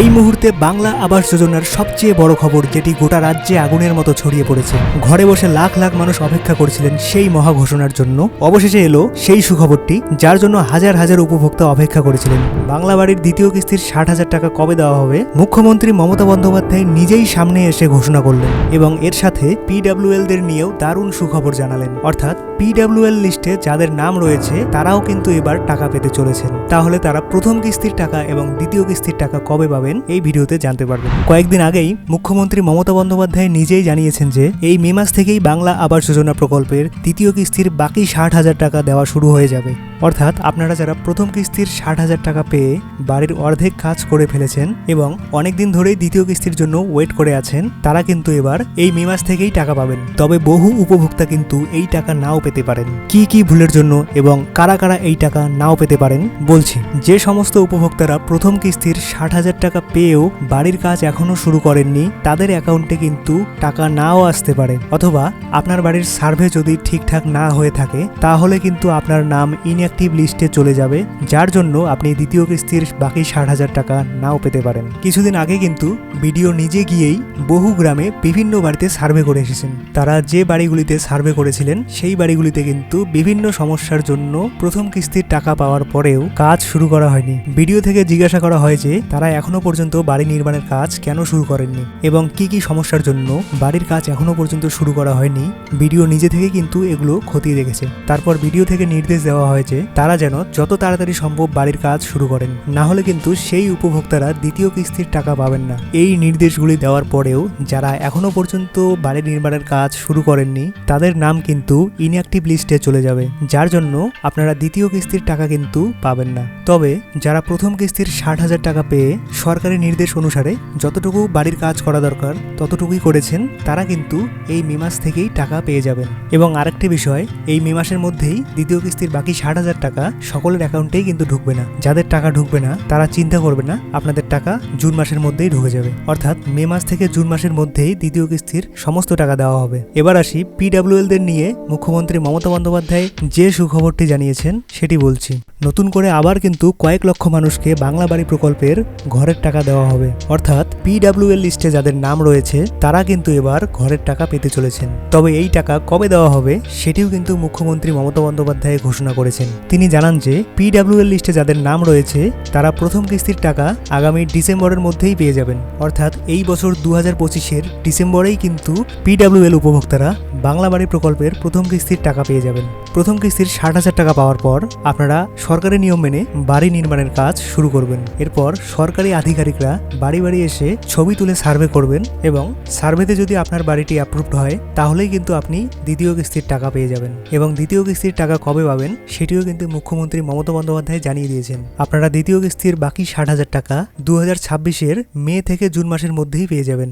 এই মুহূর্তে বাংলা আবাস যোজনার সবচেয়ে বড় খবর, যেটি গোটা রাজ্যে আগুনের মতো ছড়িয়ে পড়েছে। ঘরে বসে লাখ লাখ মানুষ অপেক্ষা করছিলেন সেই মহা ঘোষণার জন্য। অবশেষে এলো সেই সুখবরটি, যার জন্য হাজার হাজার উপভোক্তা অপেক্ষা করেছিলেন। বাংলা বাড়ির দ্বিতীয় কিস্তির 60,000 টাকা কবে দেওয়া হবে, মুখ্যমন্ত্রী মমতা বন্দ্যোপাধ্যায় নিজেই সামনে এসে ঘোষণা করলেন এবং এর সাথে পিডব্লিউএলদের নিয়েও দারুণ সুখবর জানালেন। অর্থাৎ পিডব্লিউএল লিস্টে যাদের নাম রয়েছে তারাও কিন্তু এবার টাকা পেতে চলেছেন। তাহলে তারা প্রথম কিস্তির টাকা এবং দ্বিতীয় কিস্তির টাকা কবে পাবেন এই ভিডিওতে জানতে পারবেন। কয়েকদিন আগেই মুখ্যমন্ত্রী মমতা বন্দ্যোপাধ্যায় নিজেই জানিয়েছেন যে এই মে মাস থেকেই বাংলা আবাস যোজনা প্রকল্পের দ্বিতীয় কিস্তির বাকি 60,000 টাকা দেওয়া শুরু হয়ে যাবে। অর্থাৎ আপনারা যারা প্রথম কিস্তির 60,000 টাকা পেয়ে বাড়ির অর্ধেক কাজ করে ফেলেছেন এবং অনেকদিন ধরেই দ্বিতীয় কিস্তির জন্য ওয়েট করে আছেন, তারা কিন্তু এবার এই মে মাস থেকেই টাকা পাবেন। তবে বহু উপভোক্তা কিন্তু এই টাকা নাও পেতে পারেন। কি কি ভুলের জন্য এবং কারা কারা এই টাকা নাও পেতে পারেন বলছি। যে সমস্ত উপভোক্তারা প্রথম কিস্তির 60,000 টাকা পেয়েও বাড়ির কাজ এখনো শুরু করেননি, তাদের অ্যাকাউন্টে কিন্তু টাকা নাও আসতে পারে। অথবা আপনার বাড়ির সার্ভে যদি ঠিকঠাক না হয়ে থাকে, তাহলে কিন্তু আপনার নাম ইনঅ্যাক্টিভ লিস্টে চলে যাবে, যার জন্য আপনি দ্বিতীয় কিস্তির বাকি 60,000 টাকা নাও পেতে পারেন। কিছুদিন আগে কিন্তু ভিডিও নিজে গিয়েই বহু গ্রামে বিভিন্ন বাড়িতে সার্ভে করে এসেছেন। তারা যে বাড়িগুলিতে সার্ভে করেছিলেন সেই বাড়িগুলিতে কিন্তু বিভিন্ন সমস্যার জন্য প্রথম কিস্তির টাকা পাওয়ার পরেও কাজ শুরু করা হয়নি। ভিডিও থেকে জিজ্ঞাসা করা হয় যে তারা এখনো পর্যন্ত বাড়ি নির্মাণের কাজ কেন শুরু করেননি এবং কি কি সমস্যার জন্য বাড়ির কাজ এখনো পর্যন্ত শুরু করা হয়নি। ভিডিও নিজে থেকে কিন্তু এগুলো খতিয়ে দেখেছে। তারপর ভিডিও থেকে নির্দেশ দেওয়া হয়েছে তারা যেন যত তাড়াতাড়ি সম্ভব বাড়ির কাজ শুরু করেন, না হলে কিন্তু সেই উপভোক্তারা দ্বিতীয় কিস্তির টাকা পাবেন না। এই নির্দেশগুলি দেওয়ার পরেও যারা এখনো পর্যন্ত বাড়ি নির্মাণের কাজ শুরু করেননি, তাদের নাম কিন্তু ইনঅ্যাক্টিভ লিস্টে চলে যাবে, যার জন্য আপনারা দ্বিতীয় কিস্তির টাকা কিন্তু পাবেন না। তবে যারা প্রথম কিস্তির 60,000 টাকা পেয়ে সরকারি নির্দেশ অনুসারে যতটুকু বাড়ির কাজ করা দরকার ততটুকুই করেছেন, তারা কিন্তু এই মে মাস থেকেই টাকা পেয়ে যাবেন। এবং আরেকটি বিষয়, এই মে মাসের মধ্যেই দ্বিতীয় কিস্তির বাকি 60,000 টাকা সকলের অ্যাকাউন্টেই কিন্তু ঢুকবে না। যাদের টাকা ঢুকবে না তারা চিন্তা করবে না, আপনাদের টাকা জুন মাসের মধ্যেই ঢুকে যাবে। অর্থাৎ মে মাস থেকে জুন মাসের মধ্যেই দ্বিতীয় কিস্তির সমস্ত টাকা দেওয়া হবে। এবার আসি পিডব্লিউএলদের নিয়ে মুখ্যমন্ত্রী মমতা বন্দ্যোপাধ্যায় যে সুখবরটি জানিয়েছেন সেটি বলছি। নতুন করে আবার কিন্তু কয়েক লক্ষ মানুষকে বাংলা বাড়ি প্রকল্পের ঘরের টাকা দেওয়া হবে। অর্থাৎ পিডব্লিউএল লিস্টে যাদের নাম রয়েছে তারা কিন্তু এবার ঘরের টাকা পেতে চলেছেন। তবে এই টাকা কবে দেওয়া হবে সেটিও কিন্তু মুখ্যমন্ত্রী মমতা বন্দ্যোপাধ্যায় ঘোষণা করেছেন। তিনি জানান যে পিডব্লিউএল লিস্টে যাদের নাম রয়েছে তারা প্রথম কিস্তির টাকা আগামী ডিসেম্বরের মধ্যেই পেয়ে যাবেন। অর্থাৎ এই বছর 2025-এর ডিসেম্বরেই কিন্তু পিডব্লিউএল উপভোক্তারা বাংলা বাড়ি প্রকল্পের প্রথম কিস্তির টাকা পেয়ে যাবেন। প্রথম কিস্তির 60,000 টাকা পাওয়ার পর আপনারা সরকারি নিয়ম মেনে বাড়ি নির্মাণের কাজ শুরু করবেন। এরপর সরকারি আধিকারিকরা বাড়ি বাড়ি এসে ছবি তুলে সার্ভে করবেন এবং সার্ভেতে যদি আপনার বাড়িটি অ্যাপ্রুভড হয় তাহলেই কিন্তু আপনি দ্বিতীয় কিস্তির টাকা পেয়ে যাবেন। এবং দ্বিতীয় কিস্তির টাকা কবে পাবেন সেটিও কিন্তু মুখ্যমন্ত্রী মমতা বন্দ্যোপাধ্যায় জানিয়ে দিয়েছেন। আপনারা দ্বিতীয় কিস্তির বাকি 60,000 টাকা 2026-এর মে থেকে জুন মাসের মধ্যেই পেয়ে যাবেন।